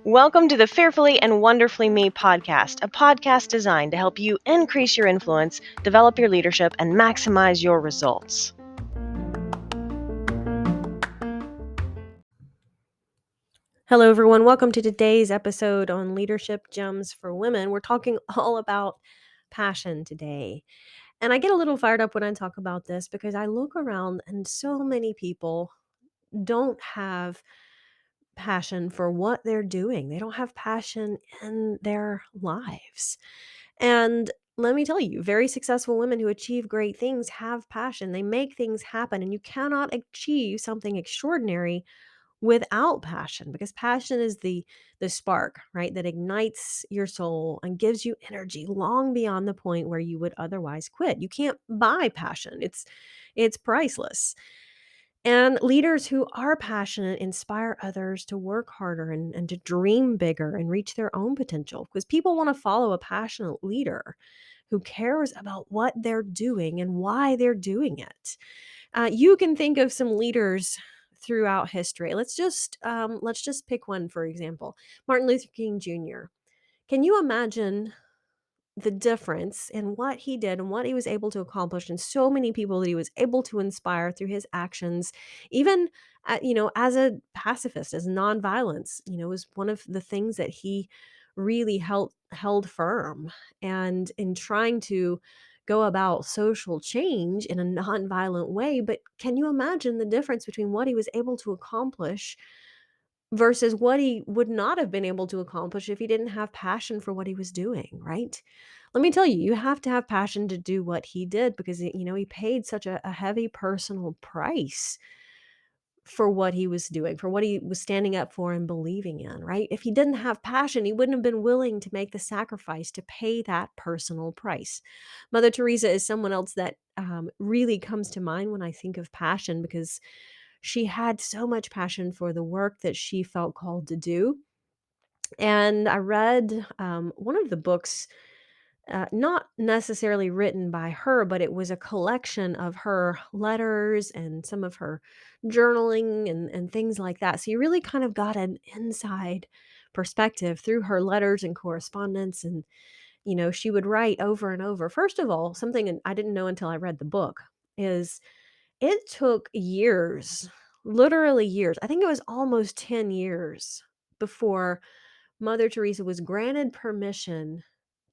Welcome to the Fearfully and Wonderfully Me podcast, a podcast designed to help you increase your influence, develop your leadership, and maximize your results. Hello, everyone. Welcome to today's episode on Leadership Gems for Women. We're talking all about passion today. And I get a little fired up when I talk about this because I look around and so many people don't have passion for what they're doing. They don't have passion in their lives. And let me tell you, very successful women who achieve great things have passion. They make things happen, and you cannot achieve something extraordinary without passion, because passion is the spark, right, that ignites your soul and gives you energy long beyond the point where you would otherwise quit. You can't buy passion. It's priceless. And leaders who are passionate inspire others to work harder and to dream bigger and reach their own potential, because people want to follow a passionate leader who cares about what they're doing and why they're doing it. You can think of some leaders throughout history. Let's just pick one, for example, Martin Luther King Jr. Can you imagine the difference in what he did and what he was able to accomplish, and so many people that he was able to inspire through his actions, even as a pacifist, as nonviolence, was one of the things that he really held firm, and in trying to go about social change in a nonviolent way. But can you imagine the difference between what he was able to accomplish versus what he would not have been able to accomplish if he didn't have passion for what he was doing, right? Let me tell you, you have to have passion to do what he did, because he paid such a heavy personal price for what he was doing, for what he was standing up for and believing in, right? If he didn't have passion, he wouldn't have been willing to make the sacrifice to pay that personal price. Mother Teresa is someone else that really comes to mind when I think of passion, because she had so much passion for the work that she felt called to do. And I read one of the books, not necessarily written by her, but it was a collection of her letters and some of her journaling and things like that. So you really kind of got an inside perspective through her letters and correspondence. And, she would write over and over. First of all, something I didn't know until I read the book is it took years, literally years. I think it was almost 10 years before Mother Teresa was granted permission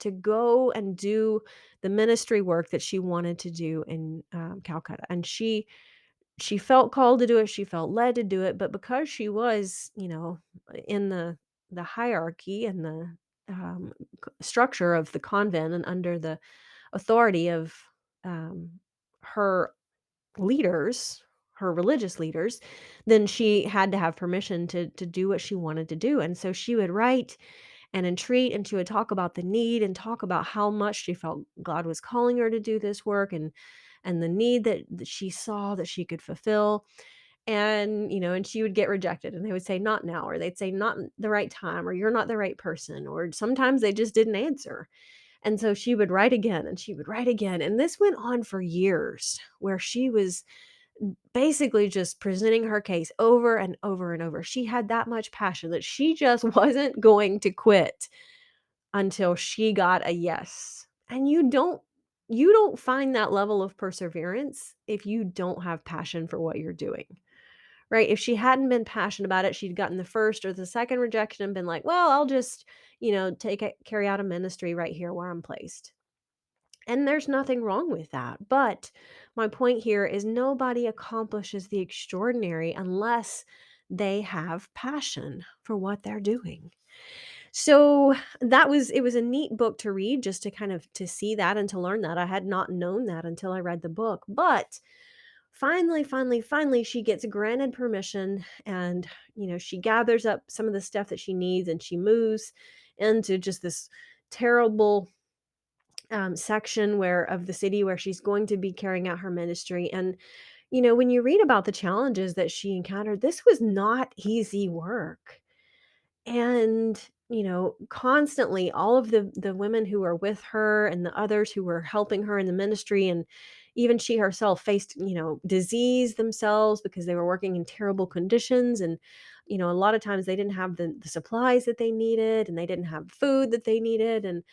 to go and do the ministry work that she wanted to do in Calcutta. And she felt called to do it. She felt led to do it. But because she was, in the hierarchy and the structure of the convent and under the authority of um, her leaders, her religious leaders, then she had to have permission to do what she wanted to do. And so she would write and entreat, and she would talk about the need and talk about how much she felt God was calling her to do this work, and the need that she saw that she could fulfill. And and she would get rejected, and they would say not now, or they'd say not the right time, or you're not the right person, or sometimes they just didn't answer. And so she would write again, and she would write again. And this went on for years, where she was basically just presenting her case over and over and over. She had that much passion that she just wasn't going to quit until she got a yes. And you don't find that level of perseverance if you don't have passion for what you're doing. Right? If she hadn't been passionate about it, she'd gotten the first or the second rejection and been like, "Well, I'll just, carry out a ministry right here where I'm placed." And there's nothing wrong with that. But my point here is nobody accomplishes the extraordinary unless they have passion for what they're doing. So it was a neat book to read, just to kind of to see that and to learn that. I had not known that until I read the book. But finally, she gets granted permission, and, she gathers up some of the stuff that she needs, and she moves into just this terrible section where of the city where she's going to be carrying out her ministry. And when you read about the challenges that she encountered, this was not easy work. And constantly all of the women who were with her and the others who were helping her in the ministry, and even she herself faced, disease themselves because they were working in terrible conditions. And, a lot of times they didn't have the supplies that they needed, and they didn't have food that they needed. And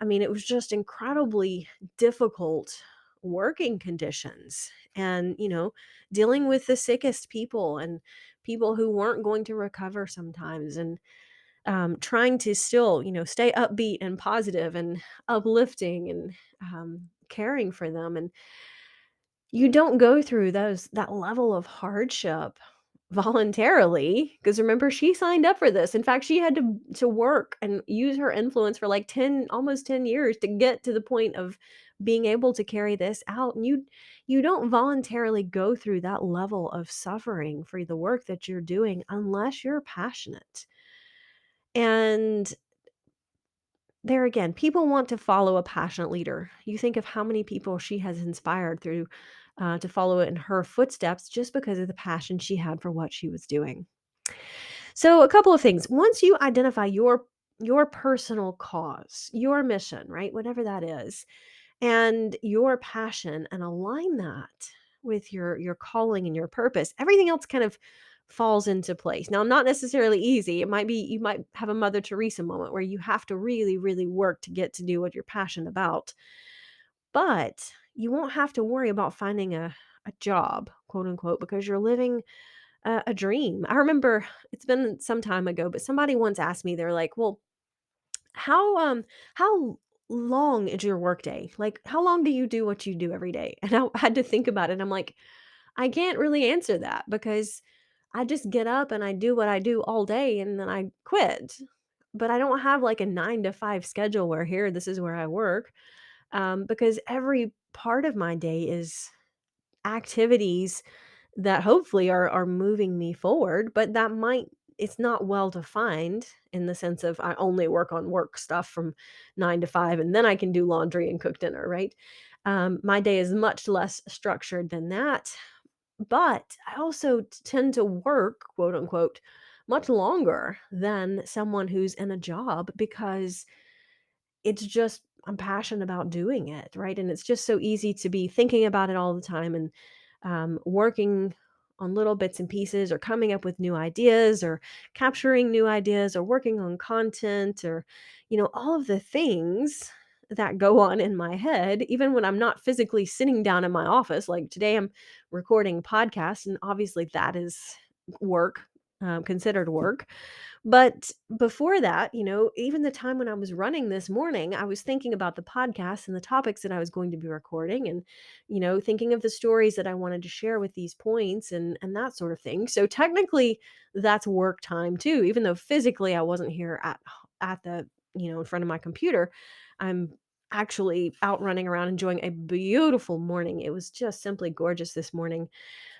I mean, it was just incredibly difficult working conditions, and, dealing with the sickest people and people who weren't going to recover sometimes. And trying to still, stay upbeat and positive and uplifting and caring for them. And you don't go through that level of hardship voluntarily, because remember, she signed up for this. In fact, she had to work and use her influence for like 10, almost 10 years to get to the point of being able to carry this out. And you don't voluntarily go through that level of suffering for the work that you're doing unless you're passionate. And there again, people want to follow a passionate leader. You think of how many people she has inspired through to follow in her footsteps just because of the passion she had for what she was doing. So, a couple of things. Once you identify your personal cause, your mission, right, whatever that is, and your passion, and align that with your calling and your purpose, everything else kind of falls into place. Now, not necessarily easy. It might be, you might have a Mother Teresa moment where you have to really really work to get to do what you're passionate about, but you won't have to worry about finding a job, quote unquote, because you're living a dream. I remember, it's been some time ago, but somebody once asked me, they're like, well, how long is your workday? Like, how long do you do what you do every day? And I had to think about it. And I'm like, I can't really answer that, because I just get up and I do what I do all day and then I quit. But I don't have like a 9 to 5 schedule where, here, this is where I work. Because every part of my day is activities that hopefully are moving me forward, but that might, it's not well defined in the sense of I only work on work stuff from 9 to 5 and then I can do laundry and cook dinner, right? My day is much less structured than that, but I also tend to work, quote unquote, much longer than someone who's in a job, because it's just, I'm passionate about doing it, right? And it's just so easy to be thinking about it all the time, and working on little bits and pieces, or coming up with new ideas, or capturing new ideas, or working on content, or, all of the things that go on in my head, even when I'm not physically sitting down in my office. Like today, I'm recording a podcast, and obviously that is work, considered work. But before that, even the time when I was running this morning, I was thinking about the podcast and the topics that I was going to be recording, and, thinking of the stories that I wanted to share with these points, and that sort of thing. So technically that's work time too, even though physically I wasn't here at the, in front of my computer. I'm actually out running around enjoying a beautiful morning. It was just simply gorgeous this morning.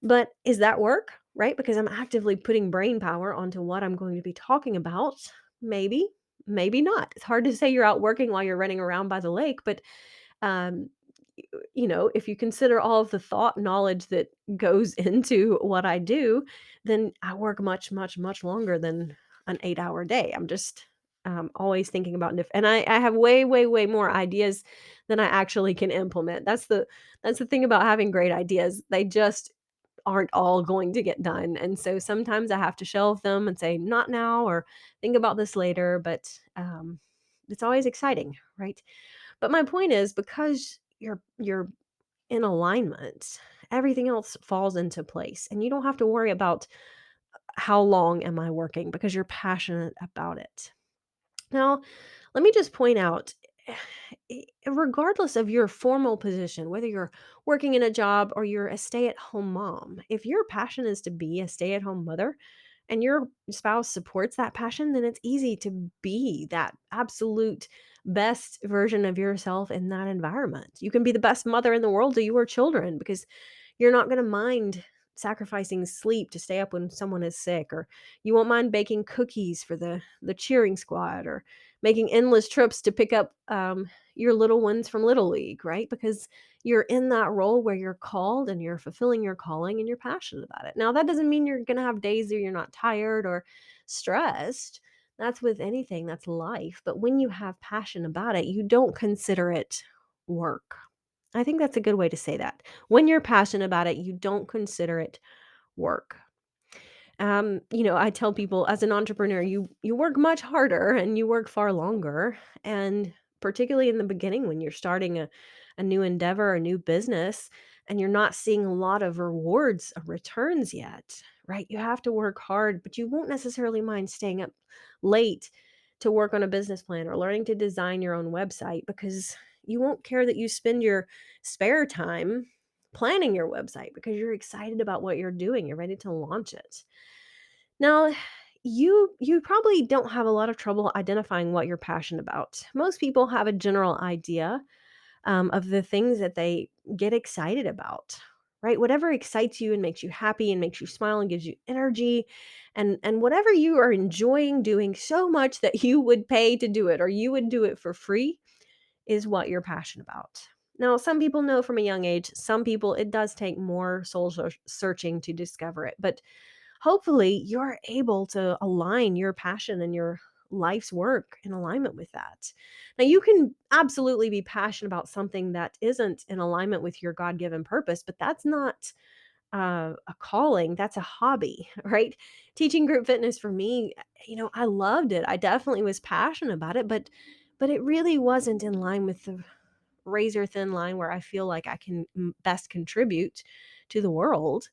But is that work? Right? Because I'm actively putting brain power onto what I'm going to be talking about. Maybe, maybe not. It's hard to say you're out working while you're running around by the lake, but um, if you consider all of the thought knowledge that goes into what I do, then I work much, much, much longer than an 8-hour day. I'm just always thinking about, and I have way, way, way more ideas than I actually can implement. That's the thing about having great ideas. They just aren't all going to get done. And so sometimes I have to shelve them and say, not now, or think about this later. But it's always exciting, right? But my point is, because you're in alignment, everything else falls into place. And you don't have to worry about how long am I working, because you're passionate about it. Now, let me just point out, regardless of your formal position, whether you're working in a job or you're a stay at home mom, if your passion is to be a stay at home mother and your spouse supports that passion, then it's easy to be that absolute best version of yourself in that environment. You can be the best mother in the world to your children, because you're not going to mind sacrificing sleep to stay up when someone is sick, or you won't mind baking cookies for the cheering squad, or making endless trips to pick up your little ones from Little League, right? Because you're in that role where you're called and you're fulfilling your calling and you're passionate about it. Now, that doesn't mean you're going to have days where you're not tired or stressed. That's with anything, that's life. But when you have passion about it, you don't consider it work. I think that's a good way to say that. When you're passionate about it, you don't consider it work. I tell people as an entrepreneur, you work much harder and you work far longer. And particularly in the beginning when you're starting a new endeavor, a new business, and you're not seeing a lot of rewards or returns yet, right? You have to work hard, but you won't necessarily mind staying up late to work on a business plan or learning to design your own website because you won't care that you spend your spare time planning your website because you're excited about what you're doing. You're ready to launch it. Now, you probably don't have a lot of trouble identifying what you're passionate about. Most people have a general idea of the things that they get excited about, right? Whatever excites you and makes you happy and makes you smile and gives you energy, and whatever you are enjoying doing so much that you would pay to do it or you would do it for free is what you're passionate about. Now, some people know from a young age. Some people it does take more searching to discover it, but hopefully you're able to align your passion and your life's work in alignment with that. Now, you can absolutely be passionate about something that isn't in alignment with your God given purpose, but that's not a calling, that's a hobby, right? Teaching group fitness for me, I loved it. I definitely was passionate about it, but it really wasn't in line with the razor thin line where I feel like I can best contribute to the world.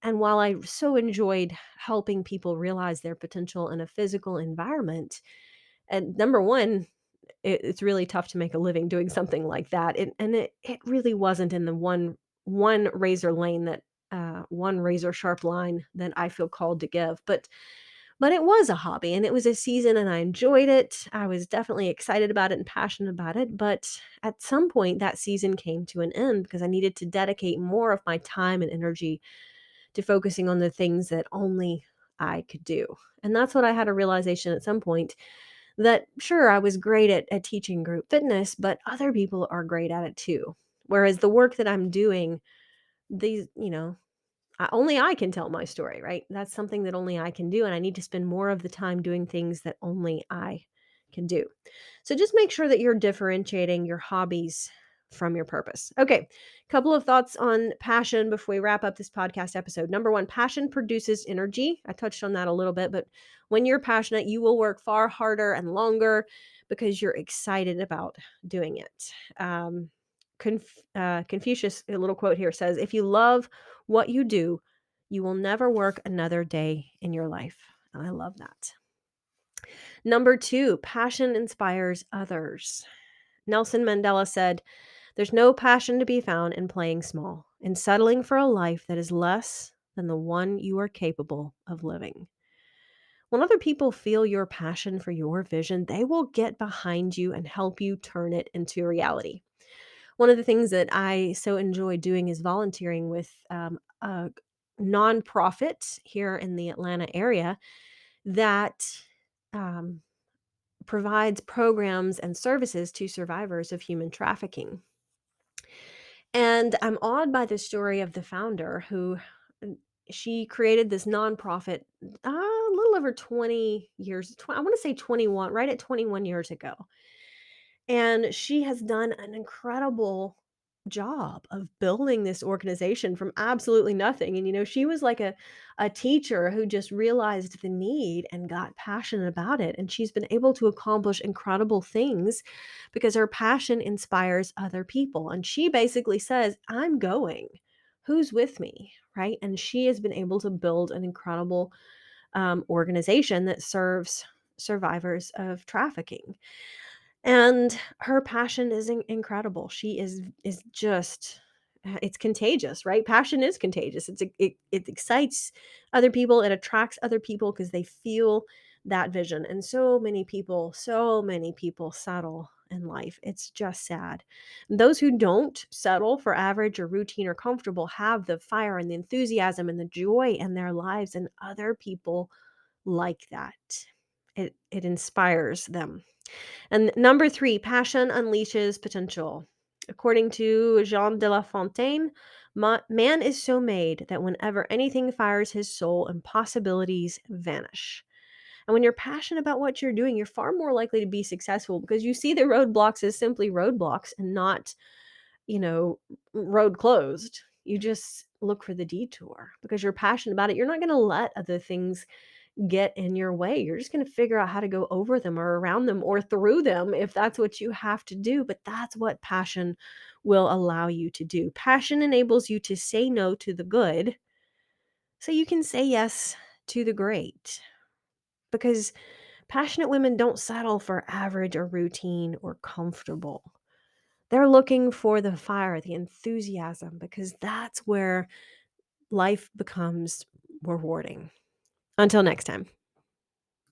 And while I so enjoyed helping people realize their potential in a physical environment, and number one, it's really tough to make a living doing something like that. And it really wasn't in the one razor lane that one razor sharp line that I feel called to give. But it was a hobby and it was a season and I enjoyed it. I was definitely excited about it and passionate about it. But at some point, that season came to an end because I needed to dedicate more of my time and energy to focusing on the things that only I could do. And that's what I had a realization at some point that sure, I was great at teaching group fitness, but other people are great at it too. Whereas the work that I'm doing, these, only I can tell my story, right? That's something that only I can do. And I need to spend more of the time doing things that only I can do. So just make sure that you're differentiating your hobbies from your purpose. Okay, couple of thoughts on passion before we wrap up this podcast episode. Number one, passion produces energy. I touched on that a little bit, but when you're passionate, you will work far harder and longer because you're excited about doing it. Confucius, a little quote here says, if you love what you do, you will never work another day in your life. And I love that. Number two, passion inspires others. Nelson Mandela said, there's no passion to be found in playing small, in settling for a life that is less than the one you are capable of living. When other people feel your passion for your vision, they will get behind you and help you turn it into reality. One of the things that I so enjoy doing is volunteering with a nonprofit here in the Atlanta area that um, provides programs and services to survivors of human trafficking. And I'm awed by the story of the founder who she created this nonprofit a little over 20 years, I want to say 21, right at 21 years ago. And she has done an incredible job of building this organization from absolutely nothing. And, she was like a teacher who just realized the need and got passionate about it. And she's been able to accomplish incredible things because her passion inspires other people. And she basically says, I'm going. Who's with me? Right. And she has been able to build an incredible organization that serves survivors of trafficking. And her passion is incredible. She is just it's contagious, right? Passion is contagious. It excites other people, it attracts other people because they feel that vision. And so many people settle in life. It's just sad. And those who don't settle for average or routine or comfortable have the fire and the enthusiasm and the joy in their lives, and other people like that. It inspires them. And number three, passion unleashes potential. According to Jean de La Fontaine, man is so made that whenever anything fires his soul, impossibilities vanish. And when you're passionate about what you're doing, you're far more likely to be successful because you see the roadblocks as simply roadblocks and not you know, road closed. You just look for the detour because you're passionate about it. You're not going to let other things get in your way. You're just going to figure out how to go over them or around them or through them if that's what you have to do. But that's what passion will allow you to do. Passion enables you to say no to the good so you can say yes to the great. Because passionate women don't settle for average or routine or comfortable. They're looking for the fire, the enthusiasm, because that's where life becomes rewarding. Until next time.